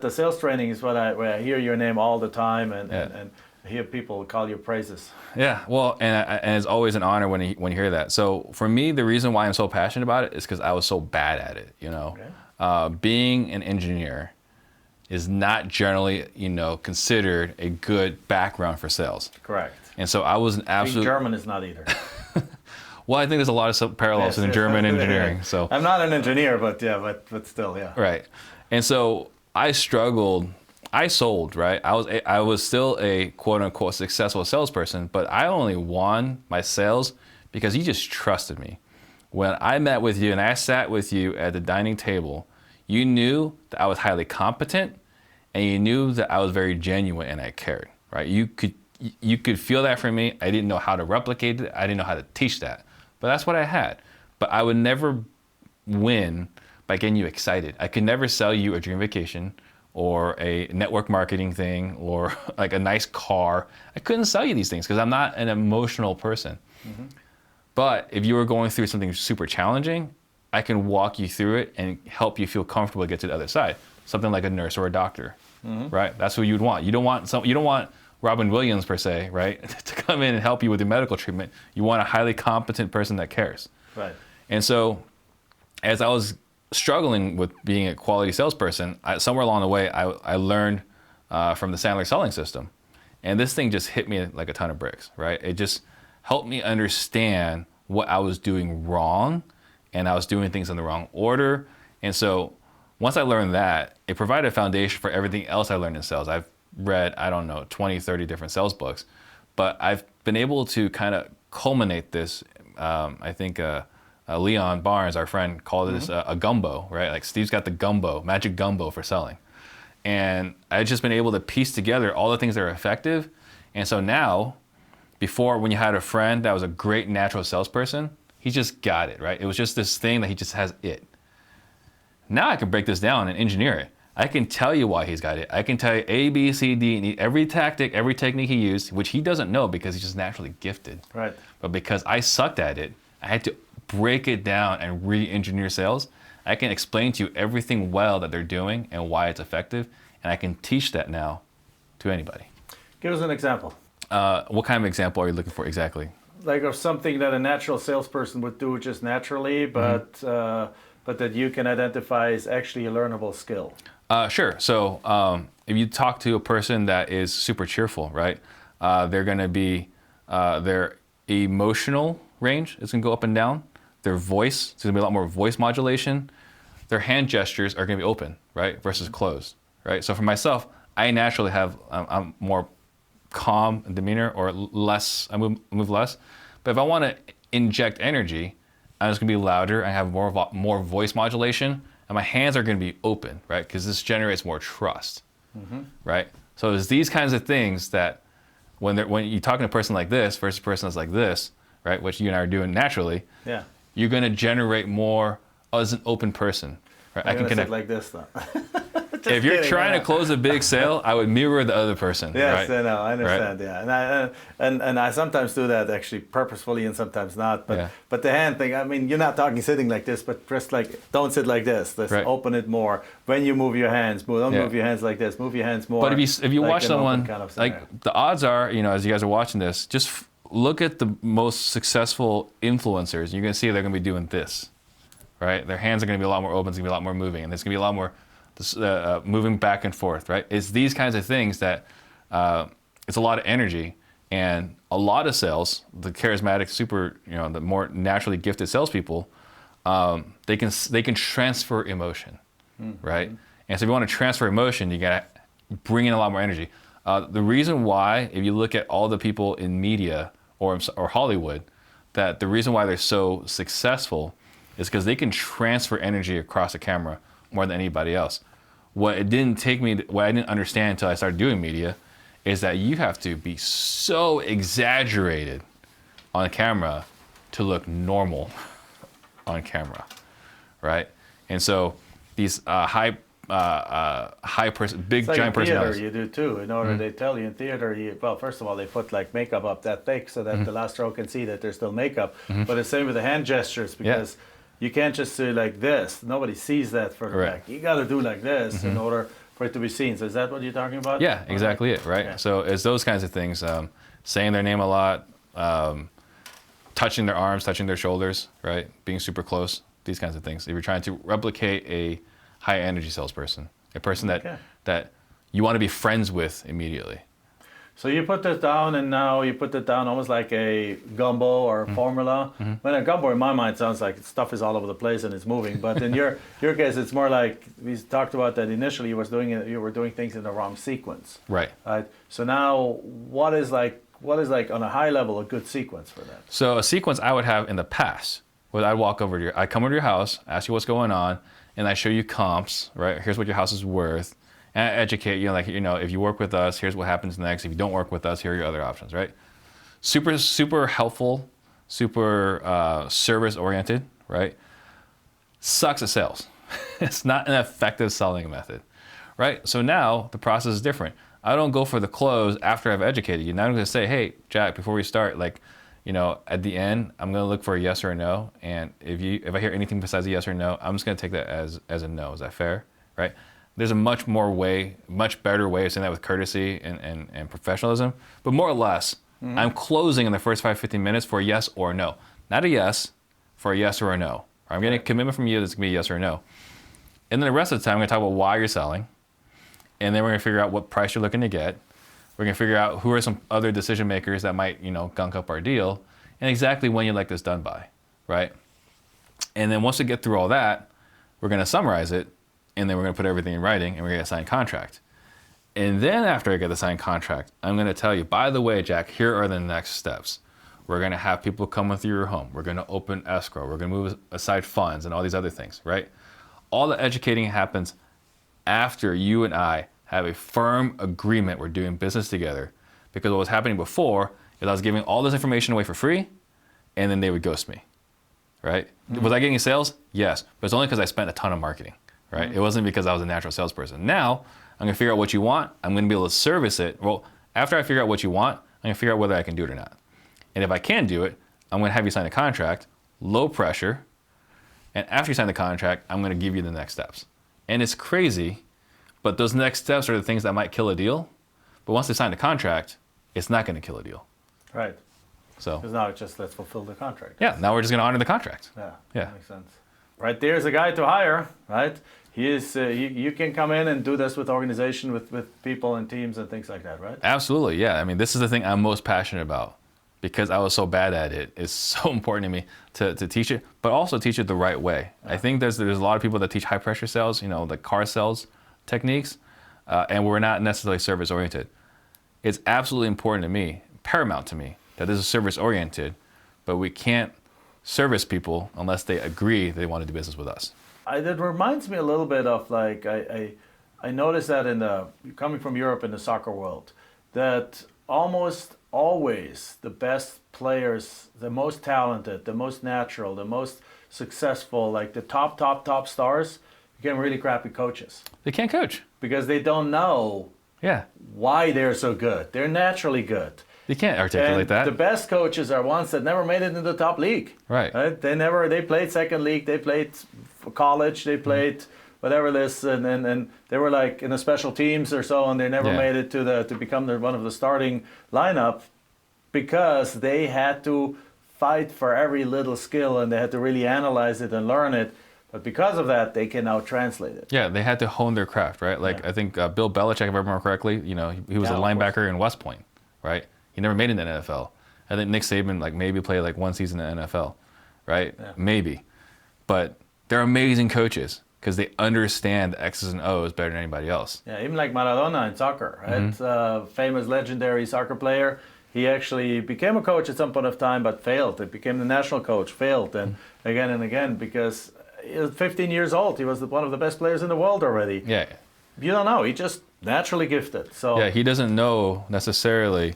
The sales training is where I hear your name all the time and hear people call you praises. Yeah, well, and it's always an honor when you hear that. So for me, the reason why I'm so passionate about it is because I was so bad at it. Okay. Being an engineer is not generally, considered a good background for sales. Correct. And so I was an absolute... Being German is not either. Well, I think there's a lot of parallels in German engineering. So I'm not an engineer, but still, yeah. Right. And so I struggled. I sold, right? I was still a quote unquote successful salesperson, but I only won my sales because you just trusted me. When I met with you and I sat with you at the dining table, you knew that I was highly competent and you knew that I was very genuine and I cared, right? You could feel that from me. I didn't know how to replicate it. I didn't know how to teach that, but that's what I had. But I would never win by getting you excited. I could never sell you a dream vacation or a network marketing thing or like a nice car. I couldn't sell you these things because I'm not an emotional person. Mm-hmm. But if you were going through something super challenging, I can walk you through it and help you feel comfortable to get to the other side. Something like a nurse or a doctor, right? That's who you'd want. You don't want Robin Williams per se, right, to come in and help you with your medical treatment. You want a highly competent person that cares. Right. And so as I was struggling with being a quality salesperson, somewhere along the way, I learned from the Sandler selling system. And this thing just hit me like a ton of bricks, right? It just helped me understand what I was doing wrong, and I was doing things in the wrong order. And so once I learned that, it provided a foundation for everything else I learned in sales. I've read, 20, 30 different sales books, but I've been able to kind of culminate this. I think Leon Barnes, our friend, called this a gumbo, right? Like Steve's got the gumbo, magic gumbo for selling. And I've just been able to piece together all the things that are effective. And so now, before when you had a friend that was a great natural salesperson, he just got it, right? It was just this thing that he just has it. Now I can break this down and engineer it. I can tell you why he's got it. I can tell you A, B, C, D, and every tactic, every technique he used, which he doesn't know because he's just naturally gifted. Right. But because I sucked at it, I had to break it down and re-engineer sales. I can explain to you everything well that they're doing and why it's effective, and I can teach that now to anybody. Give us an example. What kind of example are you looking for exactly? Like of something that a natural salesperson would do just naturally, but that you can identify as actually a learnable skill. Sure. So if you talk to a person that is super cheerful, right, they're going to be, their emotional range is going to go up and down. Their voice, there's going to be a lot more voice modulation. Their hand gestures are going to be open, right, versus closed, right? So for myself, I naturally have, I'm more calm demeanor or less, I move less. But if I want to inject energy, I'm just going to be louder. I have more voice modulation, and my hands are going to be open, right? Because this generates more trust, right? So it's these kinds of things that when you're talking to a person like this versus a person that's like this, right, which you and I are doing naturally, yeah, you're going to generate more as an open person, right? I can connect like this though. If you're trying to close a big sale, I would mirror the other person. Yes, right? I know, I understand. Right? Yeah, and I sometimes do that actually purposefully, and sometimes not. But the hand thing, I mean, you're not talking sitting like this, but just like don't sit like this. Let's open it more. When you move your hands, don't move your hands like this. Move your hands more. But if you watch someone, kind of like the odds are, as you guys are watching this, just look at the most successful influencers. You're gonna see they're gonna be doing this, right? Their hands are gonna be a lot more open. It's gonna be a lot more moving, and there's gonna be a lot more moving back and forth, right? It's these kinds of things that it's a lot of energy, and a lot of sales, the charismatic, the more naturally gifted salespeople, they can transfer emotion, right? And so if you want to transfer emotion, you gotta bring in a lot more energy. The reason why, if you look at all the people in media or Hollywood, that the reason why they're so successful is because they can transfer energy across the camera more than anybody else. What I didn't understand until I started doing media is that you have to be so exaggerated on camera to look normal on camera, right? And so these big giant personalities. You do too. In order, they tell you in theater, first of all, they put like makeup up that thick so that the last row can see that there's still makeup. But it's same with the hand gestures, because you can't just do like this. Nobody sees that for the back. You got to do like this in order for it to be seen. So is that what you're talking about? Yeah, exactly it, right? Yeah. So it's those kinds of things, saying their name a lot, touching their arms, touching their shoulders, right? Being super close, these kinds of things. If you're trying to replicate a high energy salesperson, a person that you want to be friends with immediately. So you put this down, and now you put it down almost like a gumbo or a formula. When a gumbo, in my mind, sounds like stuff is all over the place and it's moving. But in your case, it's more like we talked about that initially. You were doing things in the wrong sequence. Right. So now, what is like on a high level a good sequence for that? So a sequence I would have in the past, where I'd come over to your house, ask you what's going on, and I show you comps. Right. Here's what your house is worth. And I educate you, like, if you work with us, here's what happens next. If you don't work with us, here are your other options, right? Super, super helpful, super service-oriented, right? Sucks at sales. It's not an effective selling method, right? So now the process is different. I don't go for the close after I've educated you. Now I'm going to say, hey, Jack, before we start, at the end, I'm going to look for a yes or a no. And if I hear anything besides a yes or no, I'm just going to take that as a no. Is that fair, right? There's a much better way of saying that with courtesy and professionalism. But more or less, I'm closing in the first 15 minutes for a yes or a no. Not a yes, for a yes or a no. I'm getting a commitment from you that's going to be a yes or a no. And then the rest of the time, I'm going to talk about why you're selling. And then we're going to figure out what price you're looking to get. We're going to figure out who are some other decision makers that might, gunk up our deal. And exactly when you'd like this done by, right? And then once we get through all that, we're going to summarize it. And then we're going to put everything in writing, and we're going to sign a contract. And then after I get the signed contract, I'm going to tell you, by the way, Jack, here are the next steps. We're going to have people come through your home. We're going to open escrow. We're going to move aside funds and all these other things, right? All the educating happens after you and I have a firm agreement we're doing business together. Because what was happening before is I was giving all this information away for free, and then they would ghost me, right? Was I getting sales? Yes, but it's only because I spent a ton of marketing. Right? It wasn't because I was a natural salesperson. Now, I'm going to figure out what you want. I'm going to be able to service it. Well, after I figure out what you want, I'm going to figure out whether I can do it or not. And if I can do it, I'm going to have you sign a contract, low pressure. And after you sign the contract, I'm going to give you the next steps. And it's crazy, but those next steps are the things that might kill a deal. But once they sign the contract, it's not going to kill a deal. Right. So. Because now it's just let's fulfill the contract. Yeah, now we're just going to honor the contract. Yeah. That makes sense. Right there's a guy to hire, right? He is. You can come in and do this with organization, with people and teams and things like that, right? Absolutely, yeah. I mean, this is the thing I'm most passionate about because I was so bad at it. It's so important to me to teach it, but also teach it the right way. I think there's a lot of people that teach high pressure sales, like car sales techniques, and we're not necessarily service oriented. It's absolutely important to me, paramount to me, that this is service oriented, but we can't service people unless they agree they want to do business with us. It reminds me a little bit of like I noticed that coming from Europe in the soccer world, that almost always the best players, the most talented, the most natural, the most successful, like the top stars, became really crappy coaches. They can't coach because they don't know why they're so good. They're naturally good. You can't articulate that. The best coaches are ones that never made it in the top league. Right. They played second league, they played college, they played whatever this, and they were like in the special teams or so, and they never made it to become one of the starting lineup because they had to fight for every little skill and they had to really analyze it and learn it. But because of that, they can now translate it. Yeah, they had to hone their craft, right? Like I think Bill Belichick, if I remember correctly, he was a linebacker in West Point, right? He never made it in the NFL. I think Nick Saban maybe played one season in the NFL, right? Yeah. Maybe. But they're amazing coaches because they understand the X's and O's better than anybody else. Yeah, even like Maradona in soccer, right? Famous, legendary soccer player. He actually became a coach at some point of time, but failed. He became the national coach, failed, and again, because he was 15 years old. He was one of the best players in the world already. Yeah. You don't know. He just naturally gifted. So yeah, he doesn't know necessarily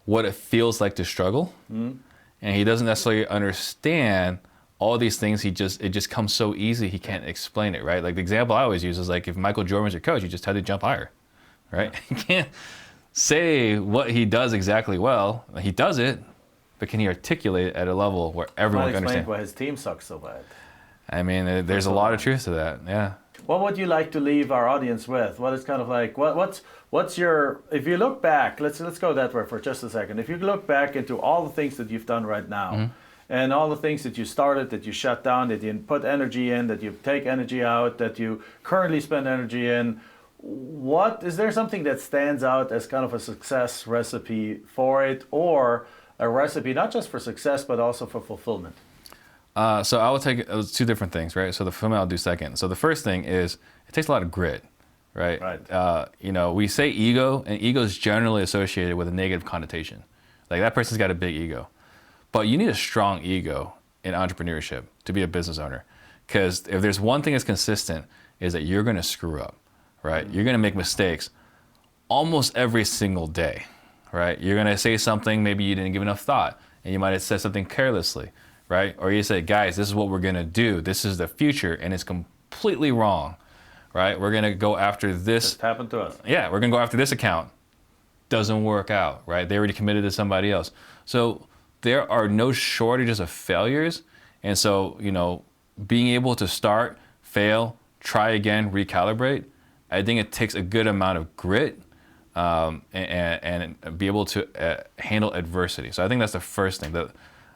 what it feels like to struggle, and he doesn't necessarily understand all these things. It just comes so easy he can't explain it, right? Like the example I always use is like if Michael Jordan was your coach, you just had to jump higher, right? You can't say what he does exactly well. He does it, but can he articulate it at a level where everyone can understand? Why his team sucks so bad. I mean, there's a lot of truth to that, yeah. what would you like to leave our audience with? What is kind of like, what's your, if you look back, let's go that way for just a second. If you look back into all the things that you've done right now, and all the things that you started, that you shut down, that you put energy in, that you take energy out, that you currently spend energy in, what is there something that stands out as kind of a success recipe for it, or a recipe not just for success but also for fulfillment? So I will take two different things, right? So the fulfillment I'll do second. So the first thing is it takes a lot of grit, right? Right. We say ego, and ego is generally associated with a negative connotation. Like that person's got a big ego, but you need a strong ego in entrepreneurship to be a business owner, because if there's one thing that's consistent is that you're going to screw up, right? You're going to make mistakes almost every single day, right? You're going to say something maybe you didn't give enough thought, and you might have said something carelessly, right? Or you say, guys, this is what we're going to do. This is the future, and it's completely wrong, right? We're going to go after this. Just happened to us. Yeah, we're going to go after this account. Doesn't work out, right? They already committed to somebody else. So there are no shortages of failures. And so, being able to start, fail, try again, recalibrate, I think it takes a good amount of grit and be able to handle adversity. So I think that's the first thing. That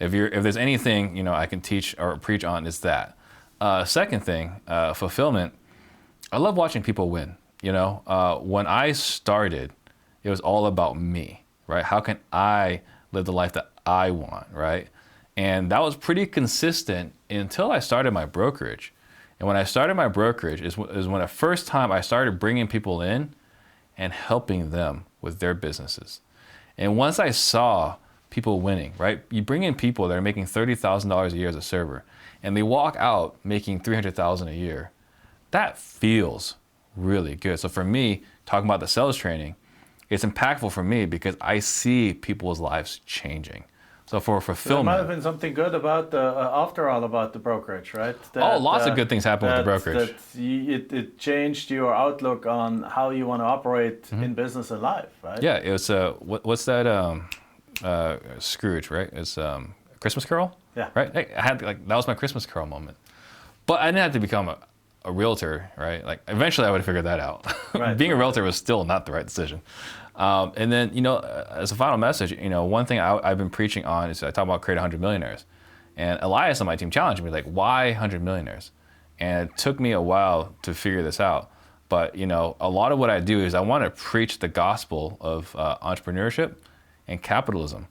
if there's anything I can teach or preach on, is that. Second thing, fulfillment. I love watching people win. When I started, it was all about me, right? How can I live the life that I want, right? And that was pretty consistent until I started my brokerage. And when I started my brokerage is when the first time I started bringing people in and helping them with their businesses. And once I saw people winning, right? You bring in people that are making $30,000 a year as a server, and they walk out making $300,000 a year. That feels really good. So for me, talking about the sales training, it's impactful for me because I see people's lives changing. So for fulfillment, there might have been something good about after all about the brokerage, right? Lots of good things happen with the brokerage. It changed your outlook on how you want to operate in business and life, right? Yeah, it was what's that Scrooge, right? It's Christmas Carol. Yeah. Right. I had that was my Christmas Carol moment, but I didn't have to become a realtor, right? Like eventually I would have figured that out. Right. Being a realtor was still not the right decision. And then, as a final message, one thing I've been preaching on is I talk about create 100 millionaires. And Elias on my team challenged me, like, why 100 millionaires? And it took me a while to figure this out. But, a lot of what I do is I want to preach the gospel of entrepreneurship and capitalism.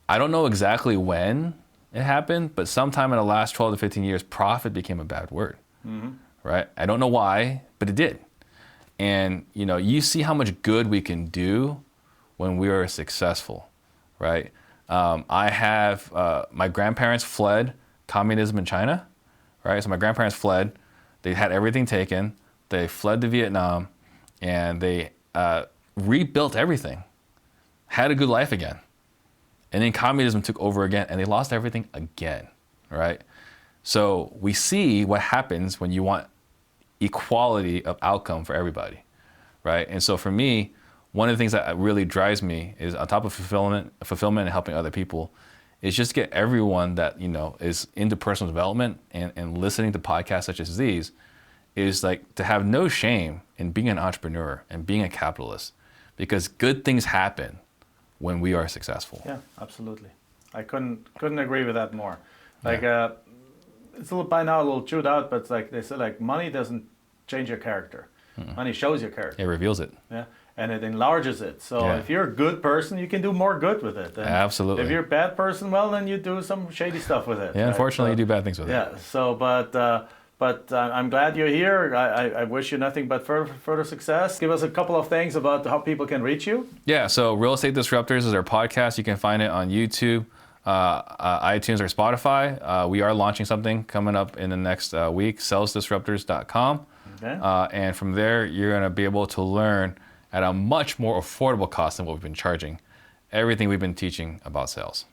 I don't know exactly when it happened, but sometime in the last 12 to 15 years, profit became a bad word, right? I don't know why, but it did. And, you see how much good we can do when we are successful, right? I have, my grandparents fled communism in China, right? So my grandparents fled, they had everything taken, they fled to Vietnam, and they rebuilt everything, had a good life again. And then communism took over again, and they lost everything again, right? So we see what happens when you want equality of outcome for everybody, right? And so for me, one of the things that really drives me is, on top of fulfillment and helping other people, is just get everyone that is into personal development and listening to podcasts such as these, is like to have no shame in being an entrepreneur and being a capitalist, because good things happen when we are successful. Yeah, absolutely. I couldn't agree with that more. Like it's a little by now a little chewed out, but it's like they say, like, money doesn't change your character. Money shows your character. It reveals it. Yeah, and it enlarges it. So if you're a good person, you can do more good with it. And absolutely. If you're a bad person, well, then you do some shady stuff with it. Yeah, unfortunately, you do bad things with it. Yeah. So, but I'm glad you're here. I wish you nothing but further success. Give us a couple of things about how people can reach you. Yeah. So Real Estate Disruptors is our podcast. You can find it on YouTube, iTunes, or Spotify. We are launching something coming up in the next week, salesdisruptors.com. Okay. And from there, you're going to be able to learn at a much more affordable cost than what we've been charging, everything we've been teaching about sales.